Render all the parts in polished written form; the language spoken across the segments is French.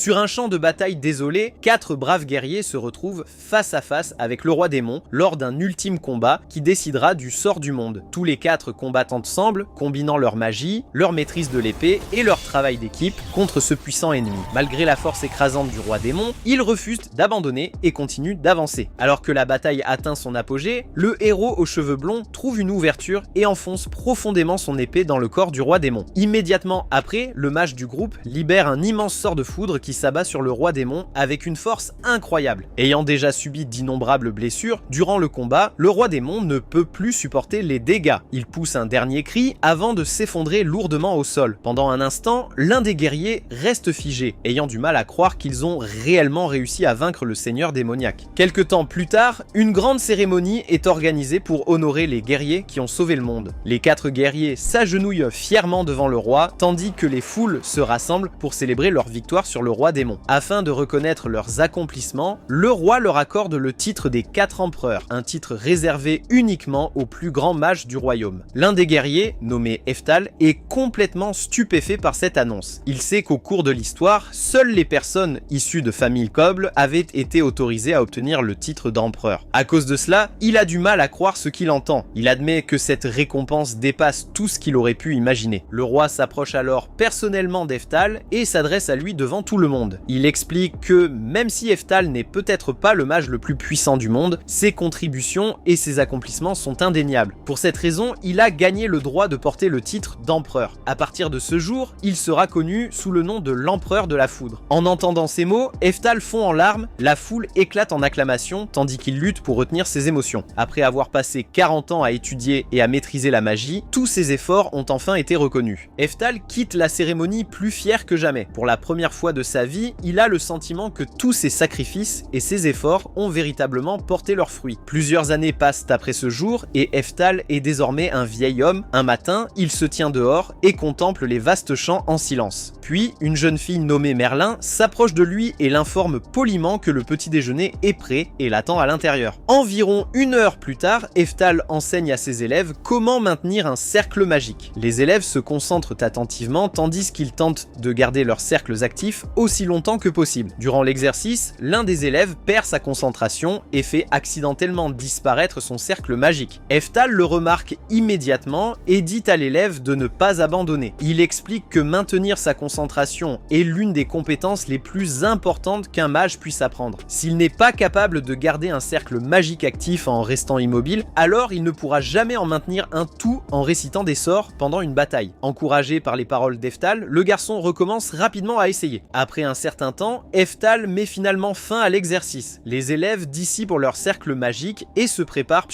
Sur un champ de bataille désolé, 4 braves guerriers se retrouvent face à face avec le roi démon lors d'un ultime combat qui décidera du sort du monde. Tous les 4 combattent ensemble, combinant leur magie, leur maîtrise de l'épée et leur travail d'équipe contre ce puissant ennemi. Malgré la force écrasante du roi démon, ils refusent d'abandonner et continuent d'avancer. Alors que la bataille atteint son apogée, le héros aux cheveux blonds trouve une ouverture et enfonce profondément son épée dans le corps du roi démon. Immédiatement après, le mage du groupe libère un immense sort de foudre qui s'abat sur le roi démon avec une force incroyable. Ayant déjà subi d'innombrables blessures, durant le combat, le roi démon ne peut plus supporter les dégâts. Il pousse un dernier cri avant de s'effondrer lourdement au sol. Pendant un instant, l'un des guerriers reste figé, ayant du mal à croire qu'ils ont réellement réussi à vaincre le seigneur démoniaque. Quelque temps plus tard, une grande cérémonie est organisée pour honorer les guerriers qui ont sauvé le monde. Les 4 guerriers s'agenouillent fièrement devant le roi, tandis que les foules se rassemblent pour célébrer leur victoire sur le roi démon. Afin de reconnaître leurs accomplissements, le roi leur accorde le titre des 4 empereurs, un titre réservé uniquement aux plus grands mages du royaume. L'un des guerriers, nommé Eftal, est complètement stupéfait par cette annonce. Il sait qu'au cours de l'histoire, seules les personnes issues de familles nobles avaient été autorisées à obtenir le titre d'empereur. À cause de cela, il a du mal à croire ce qu'il entend. Il admet que cette récompense dépasse tout ce qu'il aurait pu imaginer. Le roi s'approche alors personnellement d'Eftal et s'adresse à lui devant tout le monde. Il explique que même si Eftal n'est peut-être pas le mage le plus puissant du monde, ses contributions et ses accomplissements sont indéniables. Pour cette raison, il a gagné le droit de porter le titre d'empereur. À partir de ce jour, il sera connu sous le nom de l'empereur de la foudre. En entendant ces mots, Eftal fond en larmes, la foule éclate en acclamations tandis qu'il lutte pour retenir ses émotions. Après avoir passé 40 ans à étudier et à maîtriser la magie, tous ses efforts ont enfin été reconnus. Eftal quitte la cérémonie plus fier que jamais. Pour la première fois de sa vie, il a le sentiment que tous ses sacrifices et ses efforts ont véritablement porté leurs fruits. Plusieurs années passent après ce jour et Eftal est désormais un vieil homme. Un matin, il se tient dehors et contemple les vastes champs en silence. Puis, une jeune fille nommée Merlin s'approche de lui et l'informe poliment que le petit déjeuner est prêt et l'attend à l'intérieur. Environ 1 heure plus tard, Eftal enseigne à ses élèves comment maintenir un cercle magique. Les élèves se concentrent attentivement tandis qu'ils tentent de garder leurs cercles actifs aussi longtemps que possible. Durant l'exercice, l'un des élèves perd sa concentration et fait accidentellement disparaître son cercle magique. Eftal le remarque immédiatement et dit à l'élève de ne pas abandonner. Il explique que maintenir sa concentration est l'une des compétences les plus importantes qu'un mage puisse apprendre. S'il n'est pas capable de garder un cercle magique actif en restant immobile, alors il ne pourra jamais en maintenir un tout en récitant des sorts pendant une bataille. Encouragé par les paroles d'Eftal, le garçon recommence rapidement à essayer. Après un certain temps, Eftal met finalement fin à l'exercice. Les élèves dissipent leur cercle magique et se préparent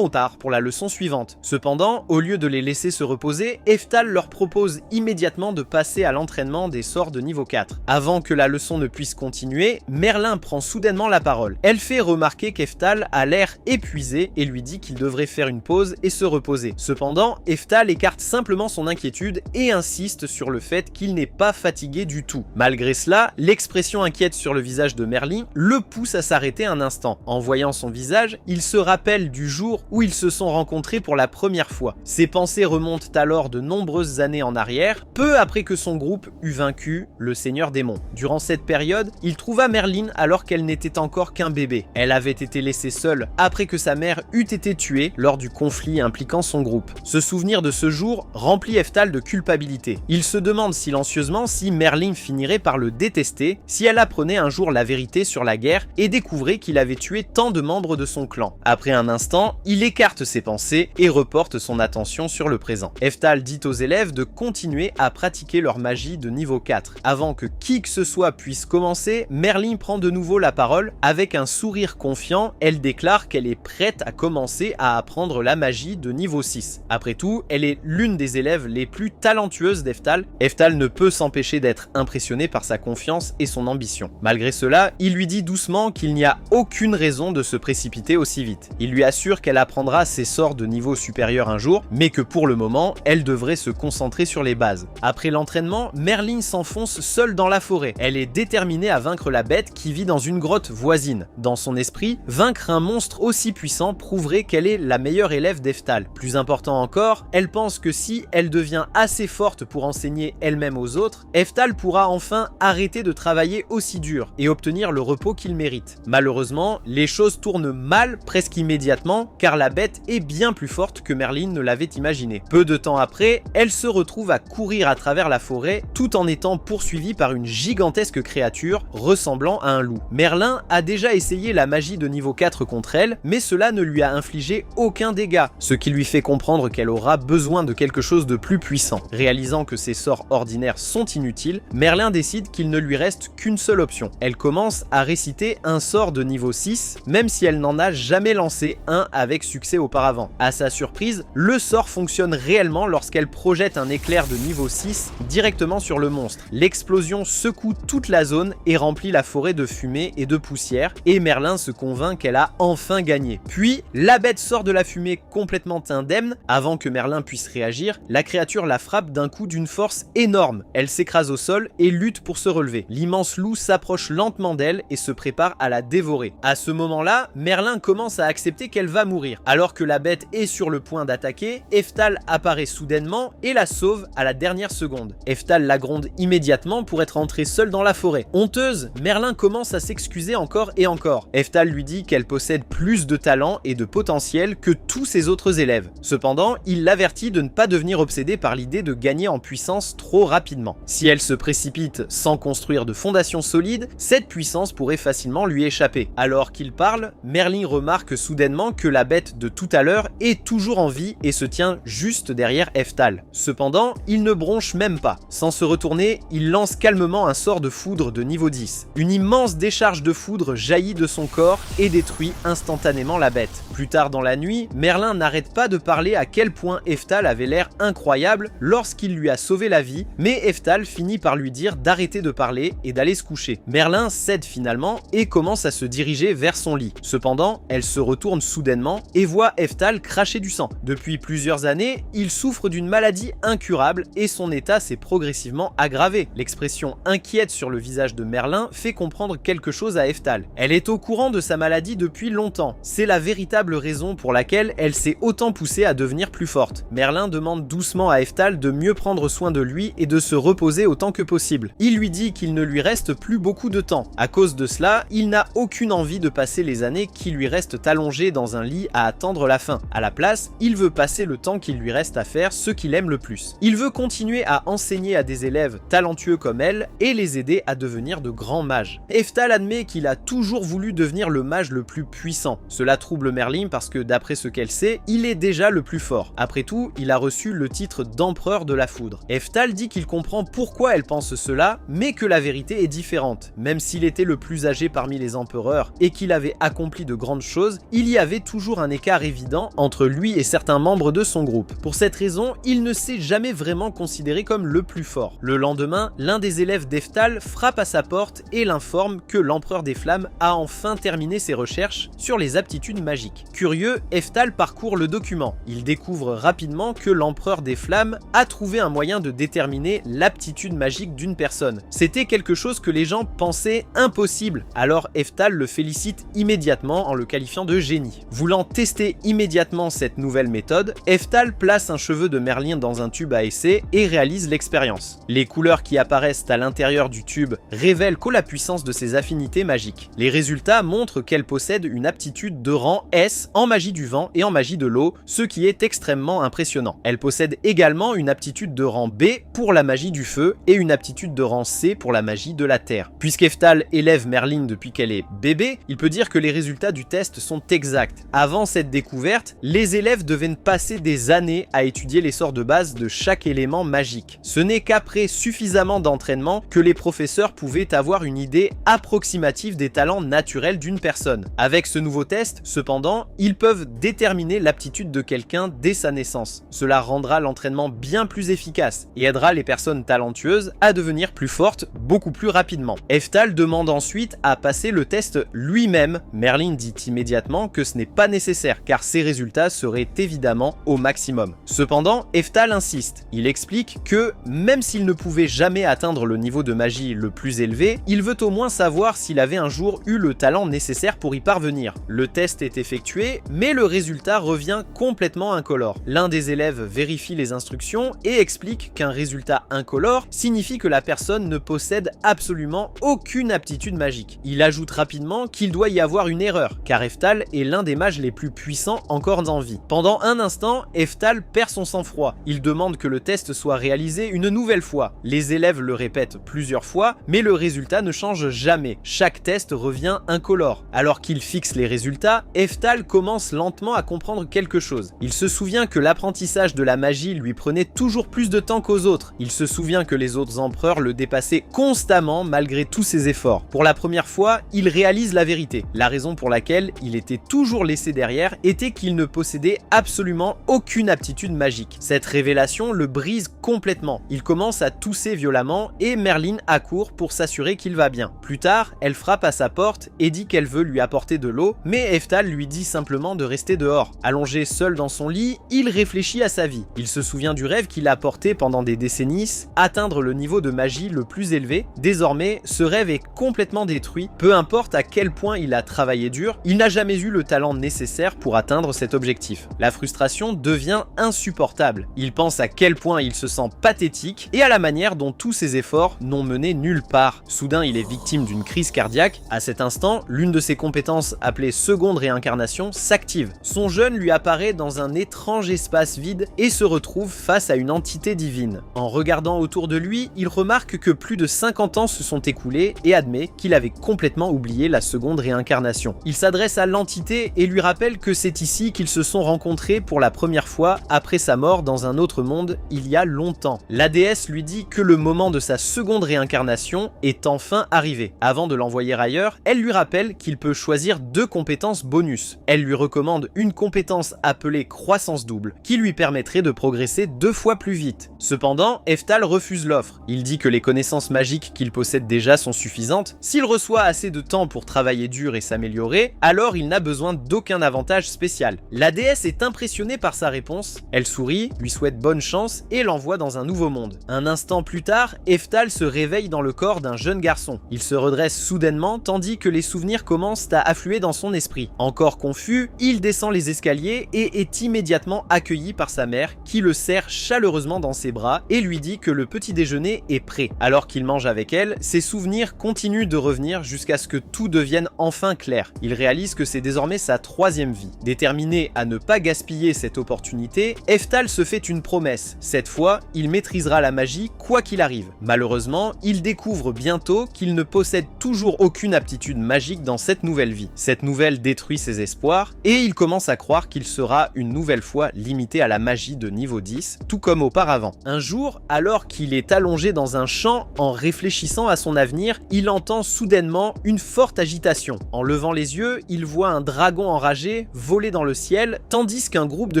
pour la leçon suivante. Cependant, au lieu de les laisser se reposer, Eftal leur propose immédiatement de passer à l'entraînement des sorts de niveau 4. Avant que la leçon ne puisse continuer, Merlin prend soudainement la parole. Elle fait remarquer qu'Eftal a l'air épuisé et lui dit qu'il devrait faire une pause et se reposer. Cependant, Eftal écarte simplement son inquiétude et insiste sur le fait qu'il n'est pas fatigué du tout. Malgré cela, l'expression inquiète sur le visage de Merlin le pousse à s'arrêter un instant. En voyant son visage, il se rappelle du jour où ils se sont rencontrés pour la première fois. Ses pensées remontent alors de nombreuses années en arrière, peu après que son groupe eut vaincu le seigneur démon. Durant cette période, il trouva Merlin alors qu'elle n'était encore qu'un bébé. Elle avait été laissée seule après que sa mère eût été tuée lors du conflit impliquant son groupe. Ce souvenir de ce jour remplit Eftal de culpabilité. Il se demande silencieusement si Merlin finirait par le détester si elle apprenait un jour la vérité sur la guerre et découvrait qu'il avait tué tant de membres de son clan. Après un instant, il écarte ses pensées et reporte son attention sur le présent. Eftal dit aux élèves de continuer à pratiquer leur magie de niveau 4. Avant que qui que ce soit puisse commencer, Merlin prend de nouveau la parole. Avec un sourire confiant, elle déclare qu'elle est prête à commencer à apprendre la magie de niveau 6. Après tout, elle est l'une des élèves les plus talentueuses d'Eftal. Eftal ne peut s'empêcher d'être impressionné par sa confiance et son ambition. Malgré cela, il lui dit doucement qu'il n'y a aucune raison de se précipiter aussi vite. Il lui assure qu'elle apprendra ses sorts de niveau supérieur un jour, mais que pour le moment, elle devrait se concentrer sur les bases. Après l'entraînement, Merlin s'enfonce seule dans la forêt. Elle est déterminée à vaincre la bête qui vit dans une grotte voisine. Dans son esprit, vaincre un monstre aussi puissant prouverait qu'elle est la meilleure élève d'Eftal. Plus important encore, elle pense que si elle devient assez forte pour enseigner elle-même aux autres, Eftal pourra enfin arrêter d'arrêter de travailler aussi dur et obtenir le repos qu'il mérite. Malheureusement, les choses tournent mal presque immédiatement car la bête est bien plus forte que Merlin ne l'avait imaginé. Peu de temps après, elle se retrouve à courir à travers la forêt tout en étant poursuivie par une gigantesque créature ressemblant à un loup. Merlin a déjà essayé la magie de niveau 4 contre elle, mais cela ne lui a infligé aucun dégât, ce qui lui fait comprendre qu'elle aura besoin de quelque chose de plus puissant. Réalisant que ses sorts ordinaires sont inutiles, Merlin décide qu'il ne lui reste qu'une seule option. Elle commence à réciter un sort de niveau 6, même si elle n'en a jamais lancé un avec succès auparavant. À sa surprise, le sort fonctionne réellement lorsqu'elle projette un éclair de niveau 6 directement sur le monstre. L'explosion secoue toute la zone et remplit la forêt de fumée et de poussière, et Merlin se convainc qu'elle a enfin gagné. Puis, la bête sort de la fumée complètement indemne. Avant que Merlin puisse réagir, la créature la frappe d'un coup d'une force énorme. Elle s'écrase au sol et lutte pour se relever. L'immense loup s'approche lentement d'elle et se prépare à la dévorer. À ce moment-là, Merlin commence à accepter qu'elle va mourir. Alors que la bête est sur le point d'attaquer, Eftal apparaît soudainement et la sauve à la dernière seconde. Eftal la gronde immédiatement pour être entrée seule dans la forêt. Honteuse, Merlin commence à s'excuser encore et encore. Eftal lui dit qu'elle possède plus de talent et de potentiel que tous ses autres élèves. Cependant, il l'avertit de ne pas devenir obsédée par l'idée de gagner en puissance trop rapidement. Si elle se précipite sans construire de fondation solide, cette puissance pourrait facilement lui échapper. Alors qu'il parle, Merlin remarque soudainement que la bête de tout à l'heure est toujours en vie et se tient juste derrière Eftal. Cependant, il ne bronche même pas. Sans se retourner, il lance calmement un sort de foudre de niveau 10. Une immense décharge de foudre jaillit de son corps et détruit instantanément la bête. Plus tard dans la nuit, Merlin n'arrête pas de parler à quel point Eftal avait l'air incroyable lorsqu'il lui a sauvé la vie, mais Eftal finit par lui dire d'arrêter de parler et d'aller se coucher. Merlin cède finalement et commence à se diriger vers son lit. Cependant, elle se retourne soudainement et voit Eftal cracher du sang. Depuis plusieurs années, il souffre d'une maladie incurable et son état s'est progressivement aggravé. L'expression inquiète sur le visage de Merlin fait comprendre quelque chose à Eftal. Elle est au courant de sa maladie depuis longtemps. C'est la véritable raison pour laquelle elle s'est autant poussée à devenir plus forte. Merlin demande doucement à Eftal de mieux prendre soin de lui et de se reposer autant que possible. Il lui dit qu'il ne lui reste plus beaucoup de temps. À cause de cela, il n'a aucune envie de passer les années qui lui restent allongées dans un lit à attendre la fin. À la place, il veut passer le temps qu'il lui reste à faire ce qu'il aime le plus. Il veut continuer à enseigner à des élèves talentueux comme elle et les aider à devenir de grands mages. Eftal admet qu'il a toujours voulu devenir le mage le plus puissant. Cela trouble Merlin parce que d'après ce qu'elle sait, il est déjà le plus fort. Après tout, il a reçu le titre d'empereur de la foudre. Eftal dit qu'il comprend pourquoi elle pense cela, mais que la vérité est différente. Même s'il était le plus âgé parmi les empereurs et qu'il avait accompli de grandes choses, il y avait toujours un écart évident entre lui et certains membres de son groupe. Pour cette raison, il ne s'est jamais vraiment considéré comme le plus fort. Le lendemain, l'un des élèves d'Eftal frappe à sa porte et l'informe que l'empereur des flammes a enfin terminé ses recherches sur les aptitudes magiques. Curieux, Eftal parcourt le document. Il découvre rapidement que l'empereur des flammes a trouvé un moyen de déterminer l'aptitude magique d'une personne. C'était quelque chose que les gens pensaient impossible, alors Eftal le félicite immédiatement en le qualifiant de génie. Voulant tester immédiatement cette nouvelle méthode, Eftal place un cheveu de Merlin dans un tube à essai et réalise l'expérience. Les couleurs qui apparaissent à l'intérieur du tube révèlent la puissance de ses affinités magiques. Les résultats montrent qu'elle possède une aptitude de rang S en magie du vent et en magie de l'eau, ce qui est extrêmement impressionnant. Elle possède également une aptitude de rang B pour la magie du feu et une aptitude de rang C pour la magie de la terre. Puisqu'Eftal élève Merlin depuis qu'elle est bébé, il peut dire que les résultats du test sont exacts. Avant cette découverte, les élèves devaient passer des années à étudier les sorts de base de chaque élément magique. Ce n'est qu'après suffisamment d'entraînement que les professeurs pouvaient avoir une idée approximative des talents naturels d'une personne. Avec ce nouveau test, cependant, ils peuvent déterminer l'aptitude de quelqu'un dès sa naissance. Cela rendra l'entraînement bien plus efficace et aidera les personnes talentueuses à devenir plus fortes beaucoup plus rapidement. Eftal demande ensuite à passer le test lui-même. Merlin dit immédiatement que ce n'est pas nécessaire car ses résultats seraient évidemment au maximum. Cependant, Eftal insiste. Il explique que même s'il ne pouvait jamais atteindre le niveau de magie le plus élevé, il veut au moins savoir s'il avait un jour eu le talent nécessaire pour y parvenir. Le test est effectué, mais le résultat revient complètement incolore. L'un des élèves vérifie les instructions et explique qu'un résultat incolore signifie que la personne ne possède possède absolument aucune aptitude magique. Il ajoute rapidement qu'il doit y avoir une erreur, car Eftal est l'un des mages les plus puissants encore en vie. Pendant un instant, Eftal perd son sang-froid. Il demande que le test soit réalisé une nouvelle fois. Les élèves le répètent plusieurs fois, mais le résultat ne change jamais. Chaque test revient incolore. Alors qu'il fixe les résultats, Eftal commence lentement à comprendre quelque chose. Il se souvient que l'apprentissage de la magie lui prenait toujours plus de temps qu'aux autres. Il se souvient que les autres empereurs le dépassaient constamment malgré tous ses efforts. Pour la première fois, il réalise la vérité. La raison pour laquelle il était toujours laissé derrière était qu'il ne possédait absolument aucune aptitude magique. Cette révélation le brise complètement. Il commence à tousser violemment et Merlin accourt pour s'assurer qu'il va bien. Plus tard, elle frappe à sa porte et dit qu'elle veut lui apporter de l'eau, mais Eftal lui dit simplement de rester dehors. Allongé seul dans son lit, il réfléchit à sa vie. Il se souvient du rêve qu'il a porté pendant des décennies, atteindre le niveau de magie le plus élevé. Désormais, ce rêve est complètement détruit. Peu importe à quel point il a travaillé dur, il n'a jamais eu le talent nécessaire pour atteindre cet objectif. La frustration devient insupportable. Il pense à quel point il se sent pathétique et à la manière dont tous ses efforts n'ont mené nulle part. Soudain, il est victime d'une crise cardiaque. À cet instant, l'une de ses compétences appelée seconde réincarnation s'active. Son jeune lui apparaît dans un étrange espace vide et se retrouve face à une entité divine. En regardant autour de lui, il remarque que plus de 50 ans se sont écoulés et admet qu'il avait complètement oublié la seconde réincarnation. Il s'adresse à l'entité et lui rappelle que c'est ici qu'ils se sont rencontrés pour la première fois après sa mort dans un autre monde il y a longtemps. La déesse lui dit que le moment de sa seconde réincarnation est enfin arrivé. Avant de l'envoyer ailleurs, elle lui rappelle qu'il peut choisir 2 compétences bonus. Elle lui recommande une compétence appelée croissance double, qui lui permettrait de progresser 2 fois plus vite. Cependant, Eftal refuse l'offre. Il dit que les connaissances magiques qu'il possède déjà sont suffisantes. S'il reçoit assez de temps pour travailler dur et s'améliorer, alors il n'a besoin d'aucun avantage spécial. La déesse est impressionnée par sa réponse. Elle sourit, lui souhaite bonne chance et l'envoie dans un nouveau monde. Un instant plus tard, Eftal se réveille dans le corps d'un jeune garçon. Il se redresse soudainement tandis que les souvenirs commencent à affluer dans son esprit. Encore confus, il descend les escaliers et est immédiatement accueilli par sa mère qui le serre chaleureusement dans ses bras et lui dit que le petit déjeuner est prêt. Alors qu'il mange avec elle, ses souvenirs continuent de revenir jusqu'à ce que tout devienne enfin clair. Il réalise que c'est désormais sa 3e vie. Déterminé à ne pas gaspiller cette opportunité, Eftal se fait une promesse. Cette fois, il maîtrisera la magie quoi qu'il arrive. Malheureusement, il découvre bientôt qu'il ne possède toujours aucune aptitude magique dans cette nouvelle vie. Cette nouvelle détruit ses espoirs et il commence à croire qu'il sera une nouvelle fois limité à la magie de niveau 10, tout comme auparavant. Un jour, alors qu'il est allongé dans un champ en réfléchissant à son avenir, il entend soudainement une forte agitation. En levant les yeux, il voit un dragon enragé voler dans le ciel, tandis qu'un groupe de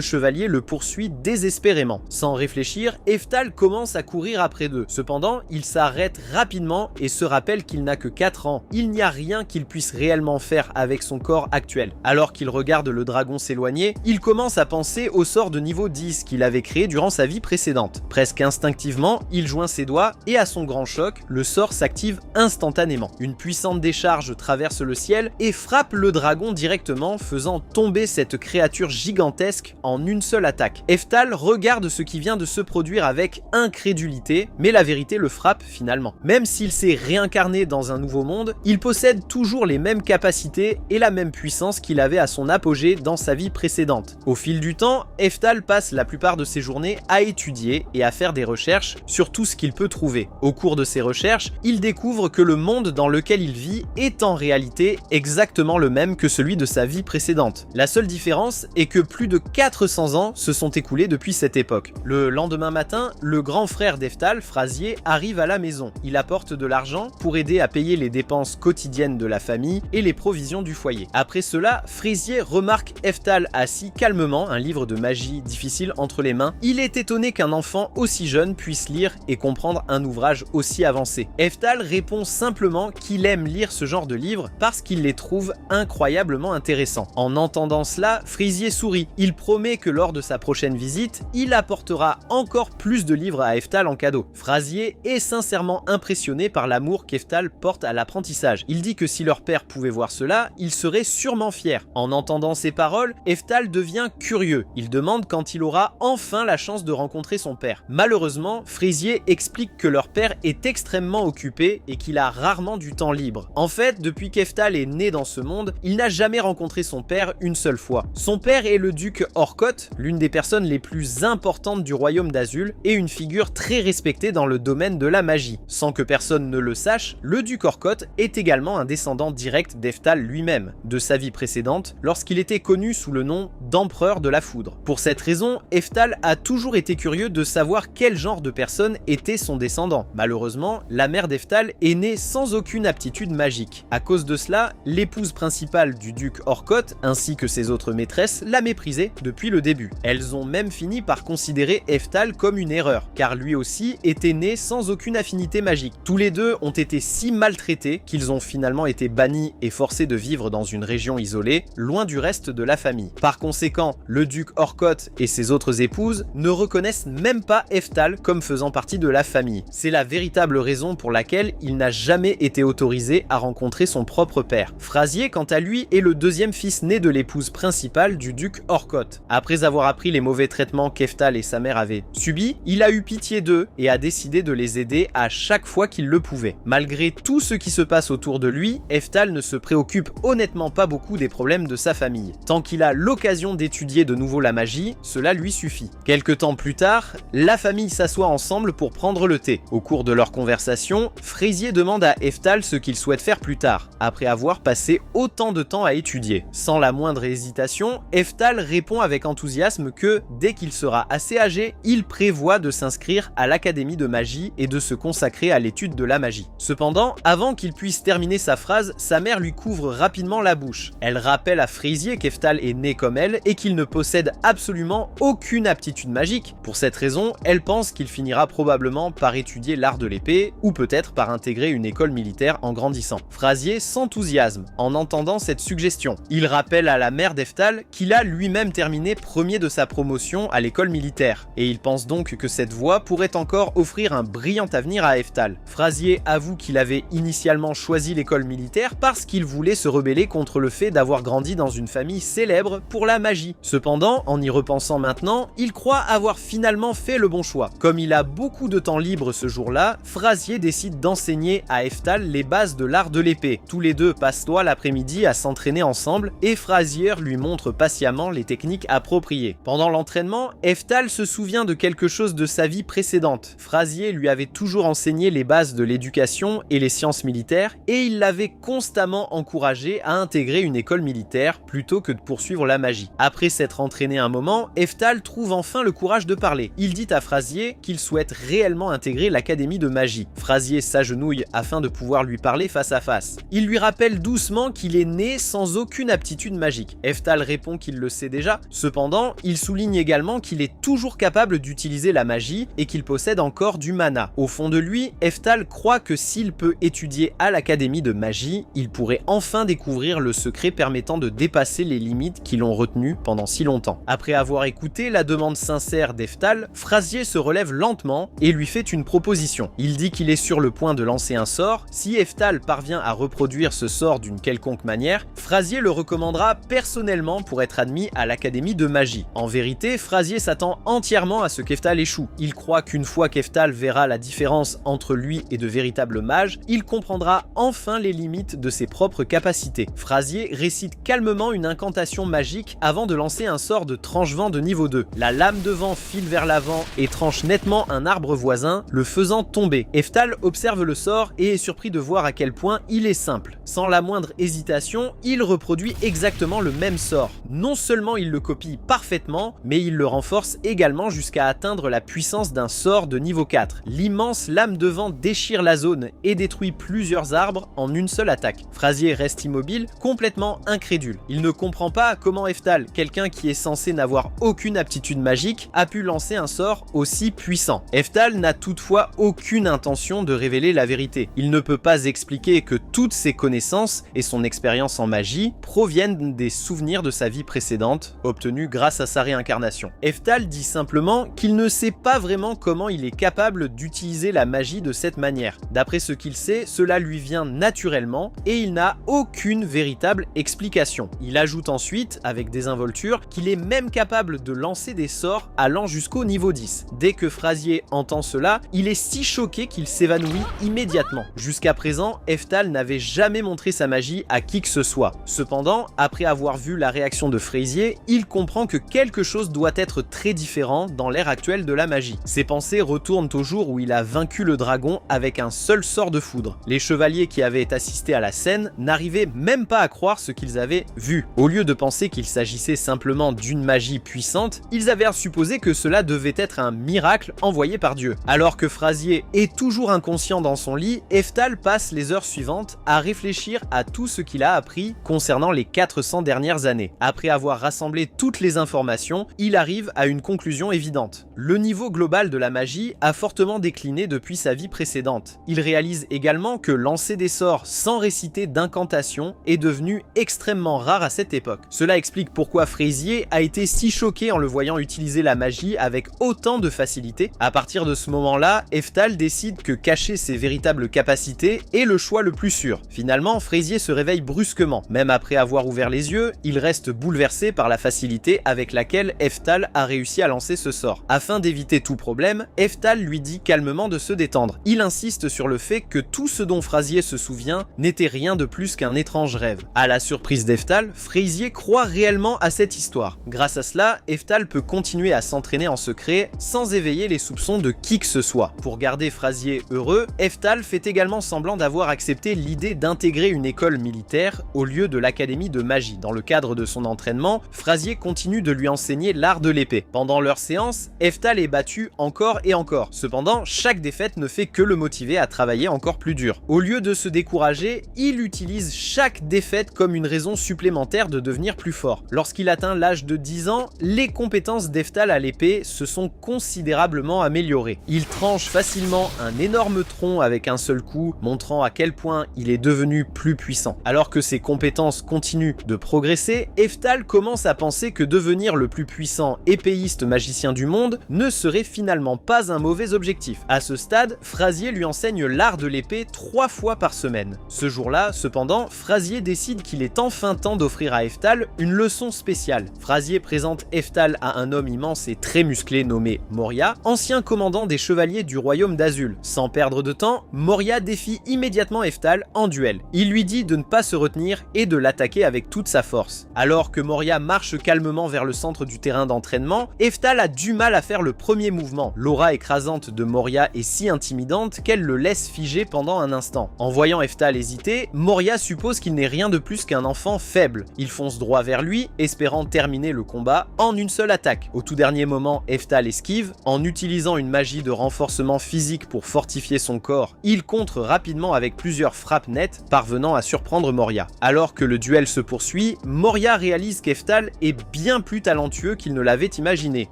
chevaliers le poursuit désespérément. Sans réfléchir, Eftal commence à courir après eux. Cependant, il s'arrête rapidement et se rappelle qu'il n'a que 4 ans. Il n'y a rien qu'il puisse réellement faire avec son corps actuel. Alors qu'il regarde le dragon s'éloigner, il commence à penser au sort de niveau 10 qu'il avait créé durant sa vie précédente. Presque instinctivement, il joint ses doigts et à son grand choc, le sort s'active instantanément. Une puissante décharge traverse le ciel et frappe le dragon directement, faisant tomber cette créature gigantesque en une seule attaque. Eftal regarde ce qui vient de se produire avec incrédulité, mais la vérité le frappe finalement. Même s'il s'est réincarné dans un nouveau monde, il possède toujours les mêmes capacités et la même puissance qu'il avait à son apogée dans sa vie précédente. Au fil du temps, Eftal passe la plupart de ses journées à étudier et à faire des recherches sur tout ce qu'il peut trouver. Au cours de ses recherches, il découvre que le monde dans lequel il vit est en réalité exactement le même que celui de sa vie précédente. La seule différence est que plus de 400 ans se sont écoulés depuis cette époque. Le lendemain matin, le grand frère d'Eftal, Phrasier, arrive à la maison. Il apporte de l'argent pour aider à payer les dépenses quotidiennes de la famille et les provisions du foyer. Après cela, Phrasier remarque Eftal assis calmement, un livre de magie difficile entre les mains. Il est étonné qu'un enfant aussi jeune puisse lire et comprendre un ouvrage aussi avancé. Eftal répond simplement qu'il aime lire ce genre de livres parce qu'il les trouve incroyablement intéressants. En entendant cela, Phrasier sourit. Il promet que lors de sa prochaine visite, il apportera encore plus de livres à Eftal en cadeau. Phrasier est sincèrement impressionné par l'amour qu'Eftal porte à l'apprentissage. Il dit que si leur père pouvait voir cela, il serait sûrement fier. En entendant ces paroles, Eftal devient curieux. Il demande quand il aura enfin la chance de rencontrer son père. Malheureusement, Phrasier explique que leur père est est extrêmement occupé et qu'il a rarement du temps libre. En fait, depuis qu'Eftal est né dans ce monde, il n'a jamais rencontré son père une seule fois. Son père est le duc Orkoth, l'une des personnes les plus importantes du royaume d'Azul et une figure très respectée dans le domaine de la magie. Sans que personne ne le sache, le duc Orkoth est également un descendant direct d'Eftal lui-même, de sa vie précédente, lorsqu'il était connu sous le nom d'Empereur de la Foudre. Pour cette raison, Eftal a toujours été curieux de savoir quel genre de personne était son descendant. Malheureusement, la mère d'Eftal est née sans aucune aptitude magique. À cause de cela, l'épouse principale du duc Orkoth, ainsi que ses autres maîtresses, l'a méprisé depuis le début. Elles ont même fini par considérer Eftal comme une erreur, car lui aussi était né sans aucune affinité magique. Tous les deux ont été si maltraités qu'ils ont finalement été bannis et forcés de vivre dans une région isolée, loin du reste de la famille. Par conséquent, le duc Orkoth et ses autres épouses ne reconnaissent même pas Eftal comme faisant partie de la famille. C'est la véritable raison pour laquelle il n'a jamais été autorisé à rencontrer son propre père. Phrasier, quant à lui, est le deuxième fils né de l'épouse principale du duc Orkoth. Après avoir appris les mauvais traitements qu'Eftal et sa mère avaient subis, il a eu pitié d'eux et a décidé de les aider à chaque fois qu'il le pouvait. Malgré tout ce qui se passe autour de lui, Eftal ne se préoccupe honnêtement pas beaucoup des problèmes de sa famille. Tant qu'il a l'occasion d'étudier de nouveau la magie, cela lui suffit. Quelque temps plus tard, la famille s'assoit ensemble pour prendre le thé. Au cours de leur conversation, Fraisier demande à Eftal ce qu'il souhaite faire plus tard, après avoir passé autant de temps à étudier. Sans la moindre hésitation, Eftal répond avec enthousiasme que, dès qu'il sera assez âgé, il prévoit de s'inscrire à l'académie de magie et de se consacrer à l'étude de la magie. Cependant, avant qu'il puisse terminer sa phrase, sa mère lui couvre rapidement la bouche. Elle rappelle à Fraisier qu'Eftal est né comme elle et qu'il ne possède absolument aucune aptitude magique. Pour cette raison, elle pense qu'il finira probablement par étudier l'art de l'épée ou peut-être par intégrer une école militaire en grandissant. Fraisier s'enthousiasme en entendant cette suggestion. Il rappelle à la mère d'Eftal qu'il a lui-même terminé premier de sa promotion à l'école militaire et il pense donc que cette voie pourrait encore offrir un brillant avenir à Eftal. Fraisier avoue qu'il avait initialement choisi l'école militaire parce qu'il voulait se rebeller contre le fait d'avoir grandi dans une famille célèbre pour la magie. Cependant, en y repensant maintenant, il croit avoir finalement fait le bon choix. Comme il a beaucoup de temps libre ce jour-là, Fraisier décide d'enseigner à Eftal les bases de l'art de l'épée. Tous les deux passent l'après-midi à s'entraîner ensemble et Fraisier lui montre patiemment les techniques appropriées. Pendant l'entraînement, Eftal se souvient de quelque chose de sa vie précédente. Fraisier lui avait toujours enseigné les bases de l'éducation et les sciences militaires et il l'avait constamment encouragé à intégrer une école militaire plutôt que de poursuivre la magie. Après s'être entraîné un moment, Eftal trouve enfin le courage de parler. Il dit à Fraisier qu'il souhaite réellement intégrer l'académie de magie. Fraisier s'agenouille afin de pouvoir lui parler face à face. Il lui rappelle doucement qu'il est né sans aucune aptitude magique. Eftal répond qu'il le sait déjà. Cependant, il souligne également qu'il est toujours capable d'utiliser la magie et qu'il possède encore du mana. Au fond de lui, Eftal croit que s'il peut étudier à l'académie de magie, il pourrait enfin découvrir le secret permettant de dépasser les limites qui l'ont retenu pendant si longtemps. Après avoir écouté la demande sincère d'Eftal, Fraisier se relève lentement et lui fait une proposition. Il dit qu'il est sur le point de lancer un sort. Si Eftal parvient à reproduire ce sort d'une quelconque manière, Fraisier le recommandera personnellement pour être admis à l'académie de magie. En vérité, Fraisier s'attend entièrement à ce qu'Eftal échoue. Il croit qu'une fois qu'Eftal verra la différence entre lui et de véritables mages, il comprendra enfin les limites de ses propres capacités. Fraisier récite calmement une incantation magique avant de lancer un sort de tranche-vent de niveau 2. La lame de vent file vers l'avant et tranche nettement un arbre voisin, le faisant tomber. Eftal observe le sort et est surpris de voir à quel point il est simple. Sans la moindre hésitation, il reproduit exactement le même sort. Non seulement il le copie parfaitement, mais il le renforce également jusqu'à atteindre la puissance d'un sort de niveau 4. L'immense lame de vent déchire la zone et détruit plusieurs arbres en une seule attaque. Fraisier reste immobile, complètement incrédule. Il ne comprend pas comment Eftal, quelqu'un qui est censé n'avoir aucune aptitude magique, a pu lancer un sort aussi puissant. Eftal n'a toutefois aucune intention de révéler la vérité. Il ne peut pas expliquer que toutes ses connaissances et son expérience en magie proviennent des souvenirs de sa vie précédente, obtenus grâce à sa réincarnation. Eftal dit simplement qu'il ne sait pas vraiment comment il est capable d'utiliser la magie de cette manière. D'après ce qu'il sait, cela lui vient naturellement et il n'a aucune véritable explication. Il ajoute ensuite, avec désinvolture, qu'il est même capable de lancer des sorts allant jusqu'au niveau 10. Dès que Fraisier entend cela, il est si choqué choqué qu'il s'évanouit immédiatement. Jusqu'à présent, Eftal n'avait jamais montré sa magie à qui que ce soit. Cependant, après avoir vu la réaction de Fraisier, il comprend que quelque chose doit être très différent dans l'ère actuelle de la magie. Ses pensées retournent au jour où il a vaincu le dragon avec un seul sort de foudre. Les chevaliers qui avaient assisté à la scène n'arrivaient même pas à croire ce qu'ils avaient vu. Au lieu de penser qu'il s'agissait simplement d'une magie puissante, ils avaient à supposer que cela devait être un miracle envoyé par Dieu. Alors que Fraisier est toujours inconscient dans son lit, Eftal passe les heures suivantes à réfléchir à tout ce qu'il a appris concernant les 400 dernières années. Après avoir rassemblé toutes les informations, il arrive à une conclusion évidente. Le niveau global de la magie a fortement décliné depuis sa vie précédente. Il réalise également que lancer des sorts sans réciter d'incantation est devenu extrêmement rare à cette époque. Cela explique pourquoi Fraisier a été si choqué en le voyant utiliser la magie avec autant de facilité. À partir de ce moment-là, Eftal décide que cacher ses véritables capacités est le choix le plus sûr. Finalement, Fraisier se réveille brusquement. Même après avoir ouvert les yeux, il reste bouleversé par la facilité avec laquelle Eftal a réussi à lancer ce sort. Afin d'éviter tout problème, Eftal lui dit calmement de se détendre. Il insiste sur le fait que tout ce dont Fraisier se souvient n'était rien de plus qu'un étrange rêve. À la surprise d'Eftal, Fraisier croit réellement à cette histoire. Grâce à cela, Eftal peut continuer à s'entraîner en secret sans éveiller les soupçons de qui que ce soit. Pour garder Fraisier heureux, Eftal fait également semblant d'avoir accepté l'idée d'intégrer une école militaire au lieu de l'académie de magie. Dans le cadre de son entraînement, Fraisier continue de lui enseigner l'art de l'épée. Pendant leur séance, Eftal est battu encore et encore. Cependant, chaque défaite ne fait que le motiver à travailler encore plus dur. Au lieu de se décourager, il utilise chaque défaite comme une raison supplémentaire de devenir plus fort. Lorsqu'il atteint l'âge de 10 ans, les compétences d'Eftal à l'épée se sont considérablement améliorées. Il tranche facilement un énorme tronc avec un seul coup, montrant à quel point il est devenu plus puissant. Alors que ses compétences continuent de progresser, Eftal commence à penser que devenir le plus puissant épéiste magicien du monde ne serait finalement pas un mauvais objectif. À ce stade, Fraisier lui enseigne l'art de l'épée 3 fois par semaine. Ce jour-là, cependant, Fraisier décide qu'il est enfin temps d'offrir à Eftal une leçon spéciale. Fraisier présente Eftal à un homme immense et très musclé nommé Moria, ancien commandant des chevaliers du royaume d'Azul. Sans perdre de temps, Moria défie immédiatement Eftal en duel. Il lui dit de ne pas se retenir et de l'attaquer avec toute sa force. Alors que Moria marche calmement vers le centre du terrain d'entraînement, Eftal a du mal à faire le premier mouvement. L'aura écrasante de Moria est si intimidante qu'elle le laisse figé pendant un instant. En voyant Eftal hésiter, Moria suppose qu'il n'est rien de plus qu'un enfant faible. Il fonce droit vers lui, espérant terminer le combat en une seule attaque. Au tout dernier moment, Eftal esquive. En utilisant une magie de renforcement physique pour fortifier son corps, il contre rapidement avec plusieurs frappes nettes, parvenant à surprendre Moria. Alors que le duel se poursuit, Moria réalise qu'Eftal est bien plus talentueux qu'il ne l'avait imaginé.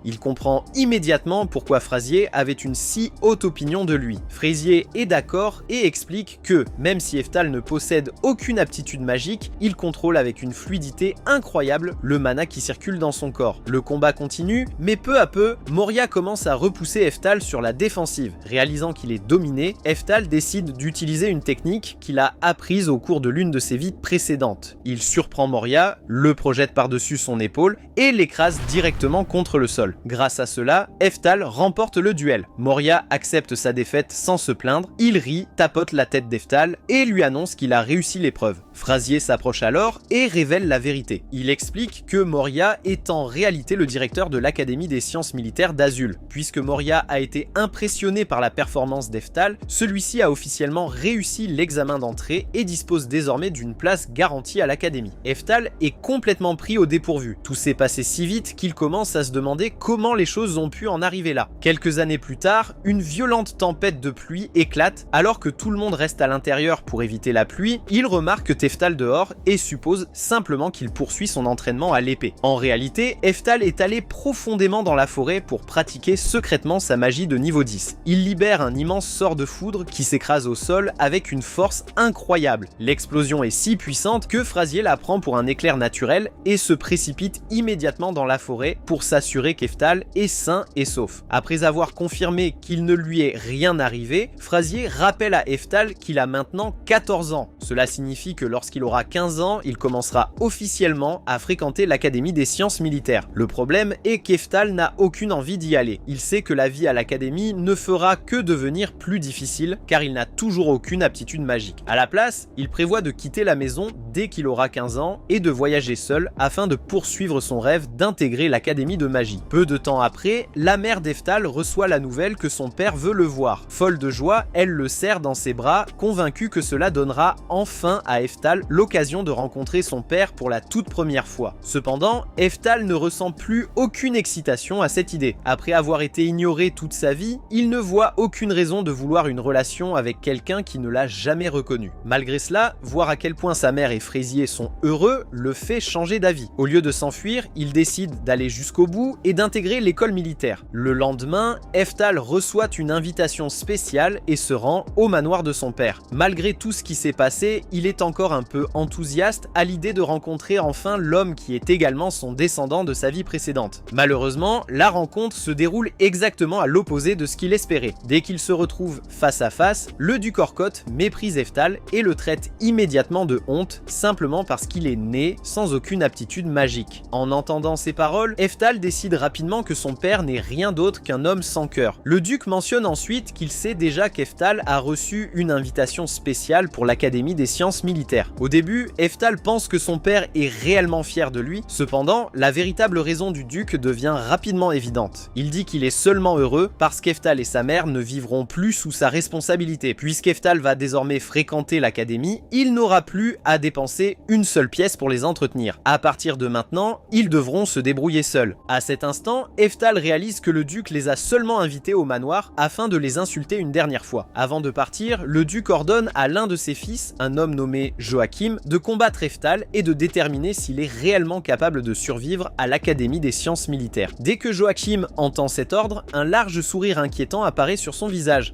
Il comprend immédiatement pourquoi Fraisier avait une si haute opinion de lui. Fraisier est d'accord et explique que, même si Eftal ne possède aucune aptitude magique, il contrôle avec une fluidité incroyable le mana qui circule dans son corps. Le combat continue, mais peu à peu, Moria commence à repousser Eftal sur la défensive. Réalisant qu'il est dominé, Eftal décide d'utiliser une technique qu'il a apprise au cours de l'une de ses vies précédentes. Il surprend Moria, le projette par-dessus son épaule et l'écrase directement contre le sol. Grâce à cela, Eftal remporte le duel. Moria accepte sa défaite sans se plaindre, il rit, tapote la tête d'Eftal et lui annonce qu'il a réussi l'épreuve. Fraisier s'approche alors et révèle la vérité. Il explique que Moria est en réalité le directeur de l'Académie des sciences militaires d'Azul. Puisque Moria a été impressionné par la performance d'Eftal, celui-ci a officiellement réussi l'examen d'entrée et dispose désormais d'une place garantie à l'Académie. Eftal est complètement pris au dépourvu. Tout s'est passé si vite qu'il commence à se demander comment les choses ont pu en arriver là. Quelques années plus tard, une violente tempête de pluie éclate. Alors que tout le monde reste à l'intérieur pour éviter la pluie, il remarque Eftal dehors et suppose simplement qu'il poursuit son entraînement à l'épée. En réalité, Eftal est allé profondément dans la forêt pour pratiquer secrètement sa magie de niveau 10. Il libère un immense sort de foudre qui s'écrase au sol avec une force incroyable. L'explosion est si puissante que Fraisier la prend pour un éclair naturel et se précipite immédiatement dans la forêt pour s'assurer qu'Eftal est sain et sauf. Après avoir confirmé qu'il ne lui est rien arrivé, Fraisier rappelle à Eftal qu'il a maintenant 14 ans. Cela signifie que lorsqu'il aura 15 ans, il commencera officiellement à fréquenter l'Académie des sciences militaires. Le problème est qu'Eftal n'a aucune envie d'y aller. Il sait que la vie à l'Académie ne fera que devenir plus difficile, car il n'a toujours aucune aptitude magique. À la place, il prévoit de quitter la maison dès qu'il aura 15 ans et de voyager seul afin de poursuivre son rêve d'intégrer l'Académie de magie. Peu de temps après, la mère d'Eftal reçoit la nouvelle que son père veut le voir. Folle de joie, elle le serre dans ses bras, convaincue que cela donnera enfin à Eftal l'occasion de rencontrer son père pour la toute première fois. Cependant, Eftal ne ressent plus aucune excitation à cette idée. Après avoir été ignoré toute sa vie, il ne voit aucune raison de vouloir une relation avec quelqu'un qui ne l'a jamais reconnu. Malgré cela, voir à quel point sa mère et Fraisier sont heureux le fait changer d'avis. Au lieu de s'enfuir, il décide d'aller jusqu'au bout et d'intégrer l'école militaire. Le lendemain, Eftal reçoit une invitation spéciale et se rend au manoir de son père. Malgré tout ce qui s'est passé, il est encore un peu enthousiaste à l'idée de rencontrer enfin l'homme qui est également son descendant de sa vie précédente. Malheureusement, la rencontre se déroule exactement à l'opposé de ce qu'il espérait. Dès qu'ils se retrouvent face à face, le duc Orcotte méprise Eftal et le traite immédiatement de honte, simplement parce qu'il est né sans aucune aptitude magique. En entendant ces paroles, Eftal décide rapidement que son père n'est rien d'autre qu'un homme sans cœur. Le duc mentionne ensuite qu'il sait déjà qu'Eftal a reçu une invitation spéciale pour l'Académie des sciences militaires. Au début, Eftal pense que son père est réellement fier de lui, cependant, la véritable raison du duc devient rapidement évidente. Il dit qu'il est seulement heureux parce qu'Eftal et sa mère ne vivront plus sous sa responsabilité. Puisqu'Eftal va désormais fréquenter l'Académie, il n'aura plus à dépenser une seule pièce pour les entretenir. À partir de maintenant, ils devront se débrouiller seuls. À cet instant, Eftal réalise que le duc les a seulement invités au manoir afin de les insulter une dernière fois. Avant de partir, le duc ordonne à l'un de ses fils, un homme nommé Joachim, de combattre Eftal et de déterminer s'il est réellement capable de survivre à l'Académie des sciences militaires. Dès que Joachim entend cet ordre, un large sourire inquiétant apparaît sur son visage.